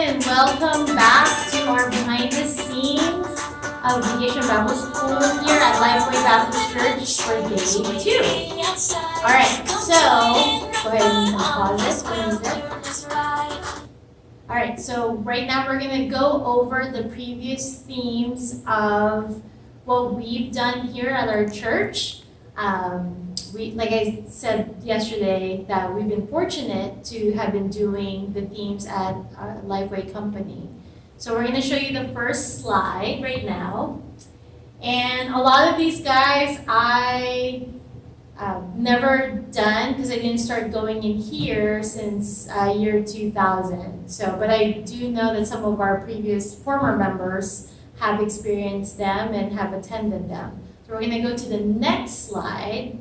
and welcome back to our behind the scenes of Aviation Bible School here at Lifeway Baptist Church for day 2. Alright, so go ahead and pause this. Alright, so right now we're going to go over the previous themes of what we've done here at our church. Like I said yesterday, that we've been fortunate to have been doing the themes at our Lifeway company. So we're going to show you the first slide right now. And a lot of these guys I never done because I didn't start going in here since year 2000. But I do know that some of our former members have experienced them and have attended them. So we're going to go to the next slide,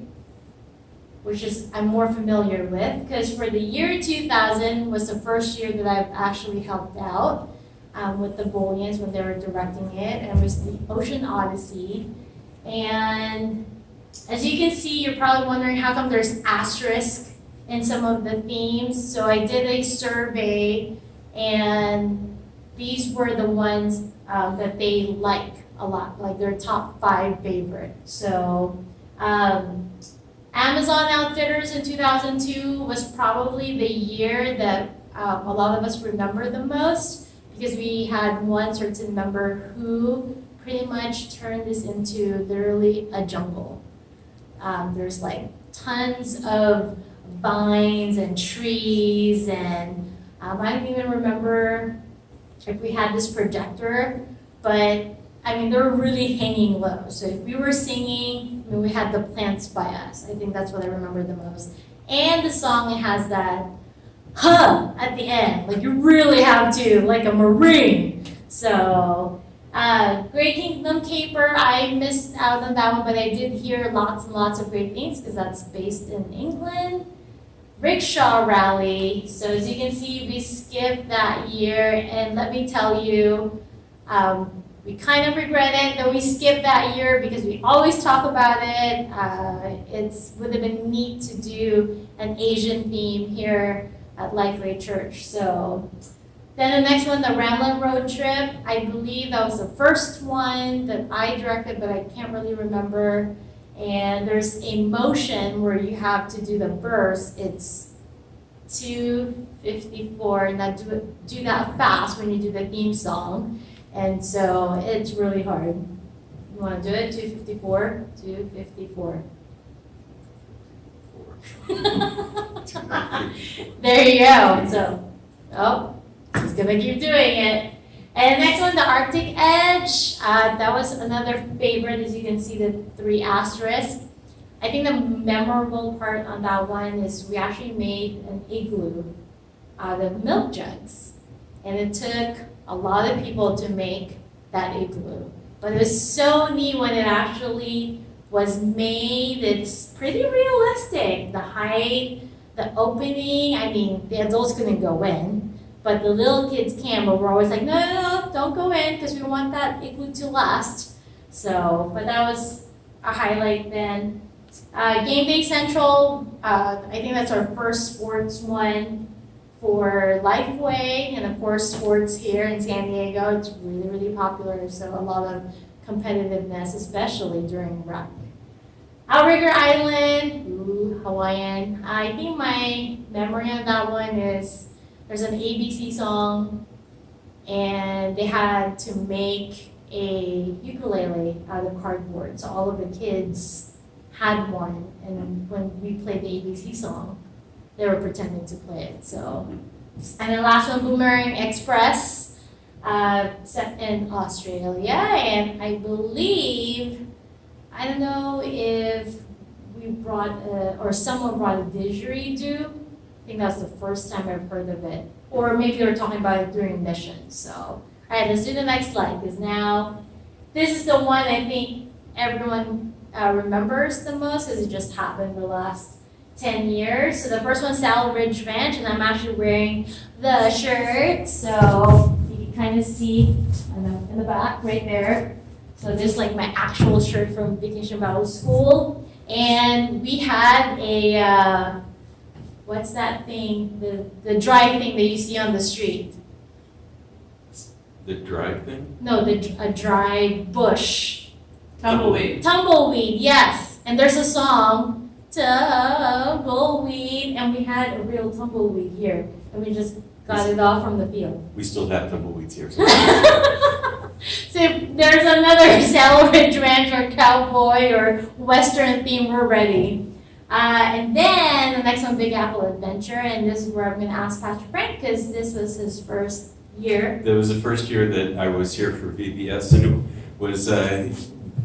which is I'm more familiar with, because for the year 2000 was the first year that I've actually helped out with the Bolians when they were directing it, and it was the Ocean Odyssey. And as you can see, you're probably wondering how come there's asterisk in some of the themes. So I did a survey, and these were the ones that they like a lot, like their top 5 favorite. So Amazon Outfitters in 2002 was probably the year that a lot of us remember the most, because we had one certain member who pretty much turned this into literally a jungle. There's like tons of vines and trees, and I don't even remember if we had this projector, but I mean, they're really hanging low. So if we were singing, we had the plants by us. I think that's what I remember the most. And the song has that at the end. Like you really have to, like a Marine. So Great Kingdom Caper, I missed out on that one, but I did hear lots and lots of great things because that's based in England. Rickshaw Rally. So as you can see, we skipped that year. And let me tell you, we kind of regret it that we skipped that year because we always talk about it. It would have been neat to do an Asian theme here at Lifeway Church. So then the next one, the Ramblin' Road Trip. I believe that was the first one that I directed, but I can't really remember. And there's a motion where you have to do the verse. It's 2:54, and that do that fast when you do the theme song. And so it's really hard. You want to do it? 2:54? 2:54. There you go. So, just going to keep doing it. And the next one, the Arctic Edge. That was another favorite. As you can see, the 3 asterisks. I think the memorable part on that one is we actually made an igloo out of milk jugs. And it took a lot of people to make that igloo. But it was so neat when it actually was made. It's pretty realistic. The height, the opening, I mean, the adults couldn't go in, but the little kids can, but we're always like, no, don't go in because we want that igloo to last. So, but that was a highlight then. Game Day Central, I think that's our first sports one for Lifeway, and of course sports here in San Diego. It's really, really popular, so a lot of competitiveness, especially during rec. Outrigger Island, Hawaiian. I think my memory of that one is there's an ABC song, and they had to make a ukulele out of cardboard, so all of the kids had one, and when we played the ABC song, they were pretending to play it. So, and the last one, Boomerang Express, set in Australia, and I believe, I don't know if we brought or someone brought a didgeridoo. I think that's the first time I've heard of it, or maybe they were talking about it during missions. So, all right, let's do the next slide, because now this is the one I think everyone remembers the most, because it just happened the last 10 years. So the first one's Saddle Ridge Ranch, and I'm actually wearing the shirt, so you can kind of see in the back right there. So just like my actual shirt from Vacation Bible School. And we had a, what's that thing, the dry thing that you see on the street? The dried thing? No, a dry bush. Tumbleweed. Tumbleweed, yes. And there's a song, Tumbleweed, and we had a real tumbleweed here, and we just got it off from the field. We still have tumbleweeds here. So. So if there's another Saddle Ridge Ranch or cowboy or western theme, we're ready. And then the next one, Big Apple Adventure, and this is where I'm going to ask Pastor Frank, because this was his first year. That was the first year that I was here for VBS, and it was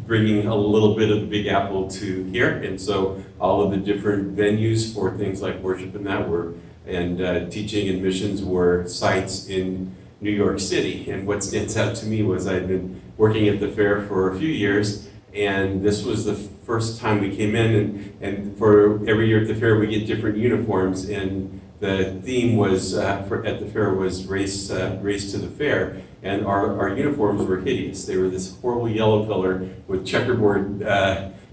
bringing a little bit of the Big Apple to here, and so all of the different venues for things like worship and that were, and teaching and missions were sites in New York City. And what stands out to me was I'd been working at the fair for a few years, and this was the first time we came in, and for every year at the fair we get different uniforms, and the theme was at the fair was race to the fair, and our uniforms were hideous. They were this horrible yellow color with checkerboard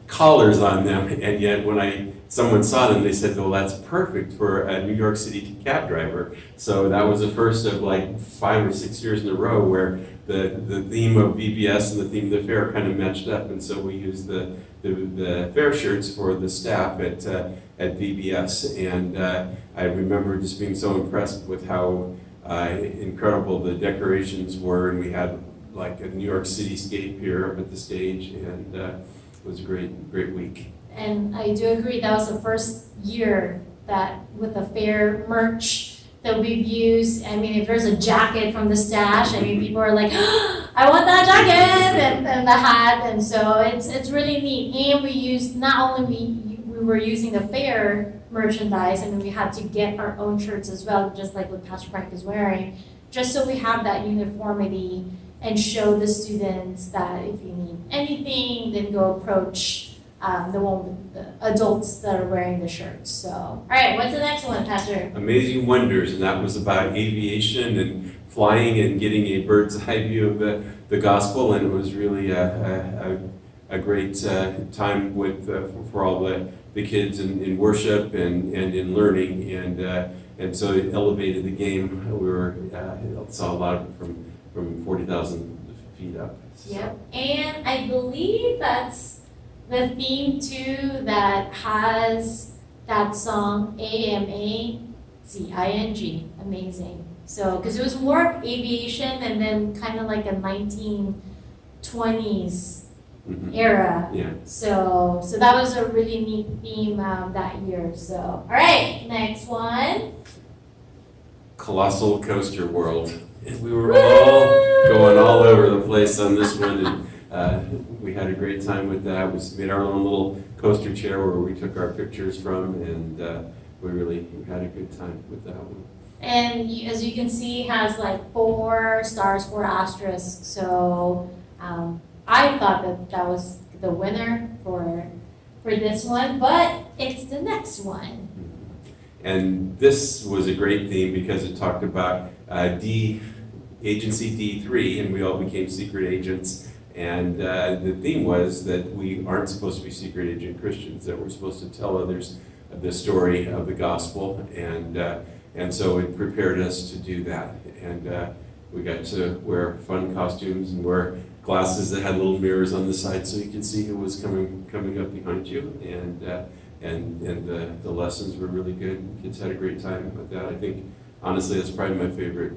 collars on them, and yet when someone saw them, they said, "Well, that's perfect for a New York City cab driver." So that was the first of like 5 or 6 years in a row where the theme of VBS and the theme of the fair kind of matched up, and so we used the fair shirts for the staff at VBS, and I remember just being so impressed with how incredible the decorations were, and we had like a New York cityscape here up at the stage, and it was a great week. And I do agree, that was the first year that with the fair merch that we've used. I mean, if there's a jacket from the stash, I mean, people are like, oh, I want that jacket, and the hat, and so it's really neat. And we used, not only we were using the fair merchandise, I mean, we had to get our own shirts as well, just like what Pastor Frank is wearing, just so we have that uniformity and show the students that if you need anything, then go approach the adults that are wearing the shirts. So, all right, what's the next one, Pastor? Amazing Wonders, and that was about aviation and flying and getting a bird's eye view of the gospel, and it was really a great time with for all the kids in worship and in learning, and so it elevated the game. We saw a lot of it from 40,000 feet up. So. Yep, and I believe that's the theme too that has that song AMAZING, amazing. So, because it was more aviation and then kind of like a 1920s era. Yeah. So that was a really neat theme that year. So, all right, next one. Colossal Coaster World. And we were all going all over the place on this one. And, we had a great time with that. We made our own little coaster chair where we took our pictures from, and we had a good time with that one. And as you can see, it has like 4 stars, 4 asterisks. So I thought that was the winner for this one, but it's the next one. And this was a great theme because it talked about Agency D3, and we all became secret agents. And the theme was that we aren't supposed to be secret agent Christians, that we're supposed to tell others the story of the gospel, and so it prepared us to do that. And we got to wear fun costumes and wear glasses that had little mirrors on the side so you could see who was coming up behind you. And the lessons were really good. Kids had a great time with that. I think honestly that's probably my favorite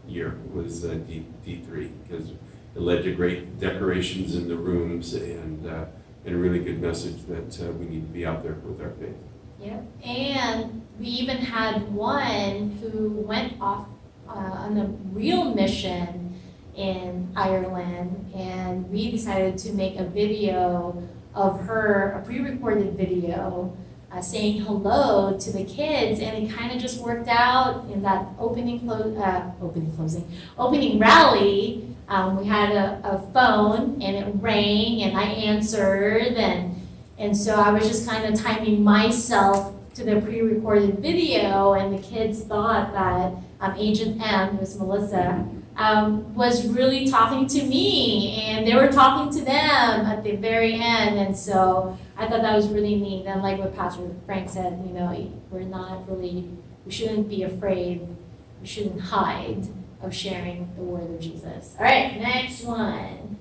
year was D3 because it led to great decorations in the rooms and a really good message that we need to be out there with our faith. Yeah, and we even had one who went off on a real mission in Ireland, and we decided to make a video of her, a pre-recorded video, saying hello to the kids, and it kind of just worked out in that opening rally. We had a phone and it rang and I answered, and so I was just kind of timing myself to the pre-recorded video, and the kids thought that Agent M, who was Melissa, was really talking to me, and they were talking to them at the very end, and so I thought that was really neat. And like what Pastor Frank said, we shouldn't be afraid, we shouldn't hide. of sharing the word of Jesus. All right, next one.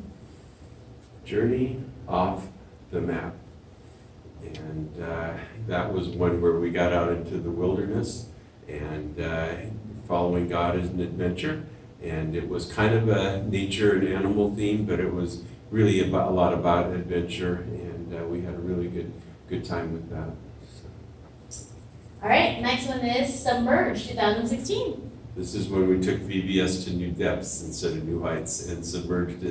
Journey off the map. And that was one where we got out into the wilderness and following God as an adventure. And it was kind of a nature and animal theme, but it was really a lot about adventure, and we had a really good time with that. So. All right, next one is Submerged 2016. This is when we took VBS to new depths instead of new heights, and Submerged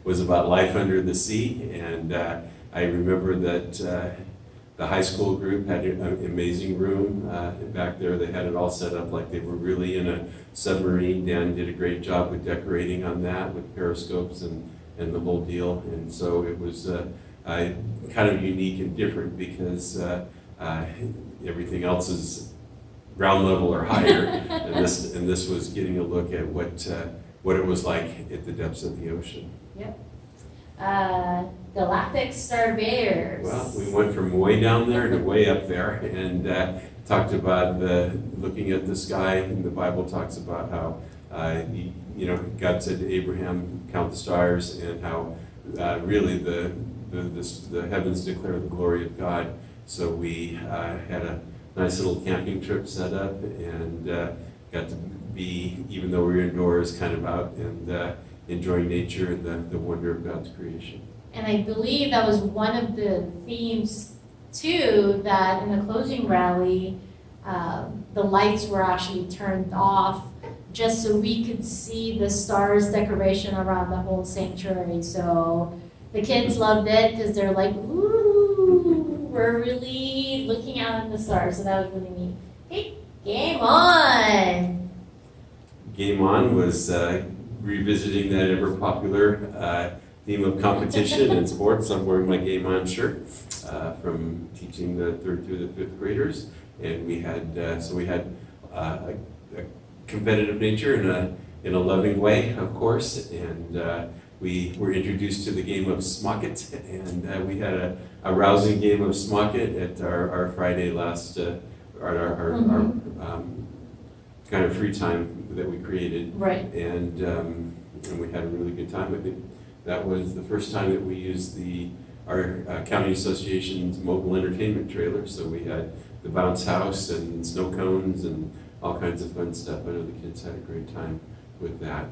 was about life under the sea. And I remember that the high school group had an amazing room back there. They had it all set up like they were really in a submarine. Dan did a great job with decorating on that with periscopes and the whole deal. And so it was kind of unique and different because everything else is ground level or higher, and this was getting a look at what it was like at the depths of the ocean. Yep. Galactic Surveyors. Well, we went from way down there to way up there, and talked about looking at the sky. And the Bible talks about how God said to Abraham, "Count the stars," and how really the heavens declare the glory of God. So we had a nice little camping trip set up, and got to be, even though we were indoors, kind of out and enjoying nature and the wonder of God's creation. And I believe that was one of the themes too, that in the closing rally, the lights were actually turned off just so we could see the stars decoration around the whole sanctuary. So the kids loved it because they're like, ooh, we're really looking out at the stars. So that was really neat. Okay, Game On. Game On was revisiting that ever popular theme of competition and sports. I'm wearing my Game On shirt from teaching the 3rd through the 5th graders, and we had a competitive nature in a loving way, of course, and we were introduced to the game of Smock It, and we had a rousing game of Smock It at our Friday last, our kind of free time that we created. Right. And we had a really good time. I think that was the first time that we used our county association's mobile entertainment trailer. So we had the bounce house and snow cones and all kinds of fun stuff. I know the kids had a great time with that.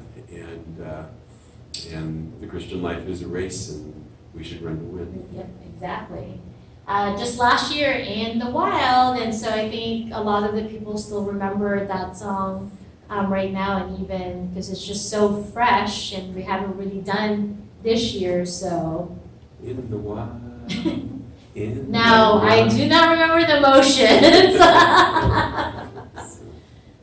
And the Christian life is a race, and we should run to win. Yep, exactly. Just last year in the wild, and so I think a lot of the people still remember that song right now, and even because it's just so fresh, and we haven't really done this year, so. In the wild. Now, I do not remember the motions.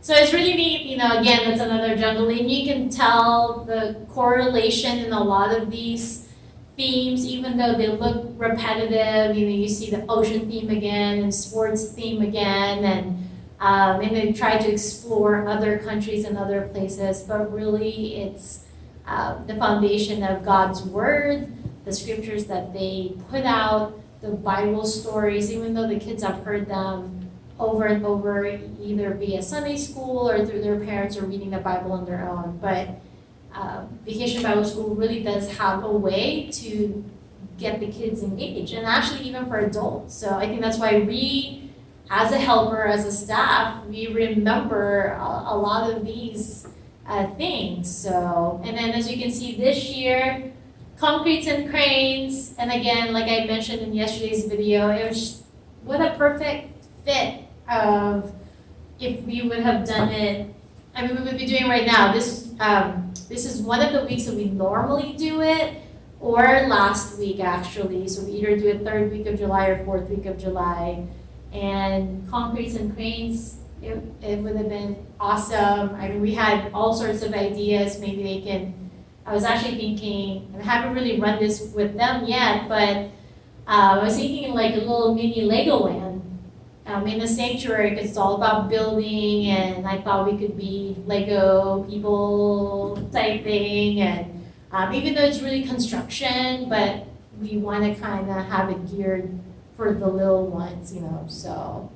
So it's really neat, again, that's another jungle, and you can tell the correlation in a lot of these themes, even though they look repetitive. You see the ocean theme again and sports theme again, and they try to explore other countries and other places, but really it's the foundation of God's word, the scriptures that they put out, the Bible stories, even though the kids have heard them over and over, either via Sunday school or through their parents or reading the Bible on their own. But Vacation Bible School really does have a way to get the kids engaged, and actually even for adults. So I think that's why we, as a helper, as a staff, we remember a lot of these things. So, and then as you can see this year, concretes and cranes, and again, like I mentioned in yesterday's video, it was what a perfect fit of if we would have done it. I mean, we would be doing right now. This is one of the weeks that we normally do it, or last week actually. So we either do it 3rd week of July or 4th week of July. And concretes and cranes, it would have been awesome. I mean, we had all sorts of ideas. Maybe they can. I was actually thinking, I haven't really run this with them yet, but I was thinking like a little mini Legoland in the sanctuary, because it's all about building, and I thought we could be Lego people type thing, and even though it's really construction, but we want to kind of have it geared for the little ones, so.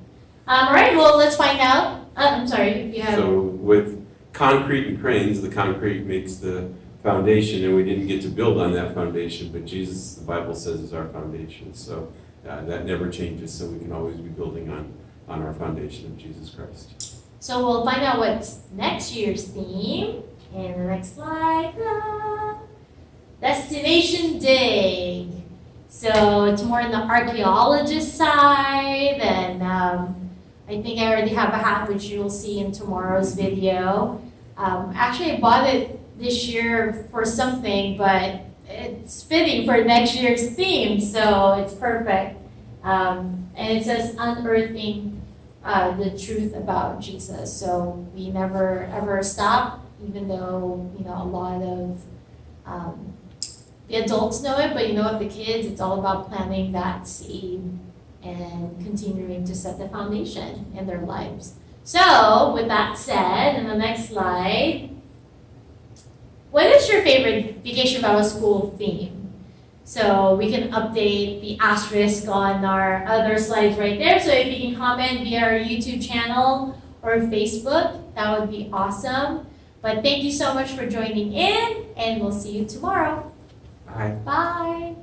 All right, well, let's find out. I'm sorry, if you have. So with concrete and cranes. The concrete makes the foundation, and we didn't get to build on that foundation, but Jesus, the Bible says, is our foundation. So that never changes, so we can always be building on our foundation of Jesus Christ. So we'll find out what's next year's theme. And the next slide. Destination Dig. So it's more on the archaeologist side, and I think I already have a hat which you will see in tomorrow's video. Actually, I bought it this year for something, but it's fitting for next year's theme, so it's perfect. And it says unearthing the truth about Jesus. So we never ever stop, even though a lot of the adults know it, but what, the kids, it's all about planting that seed and continuing to set the foundation in their lives. So with that said, in the next slide, what is your favorite Vacation Bible School theme? So we can update the asterisk on our other slides right there. So if you can comment via our YouTube channel or Facebook, that would be awesome. But thank you so much for joining in, and we'll see you tomorrow. Bye. Bye.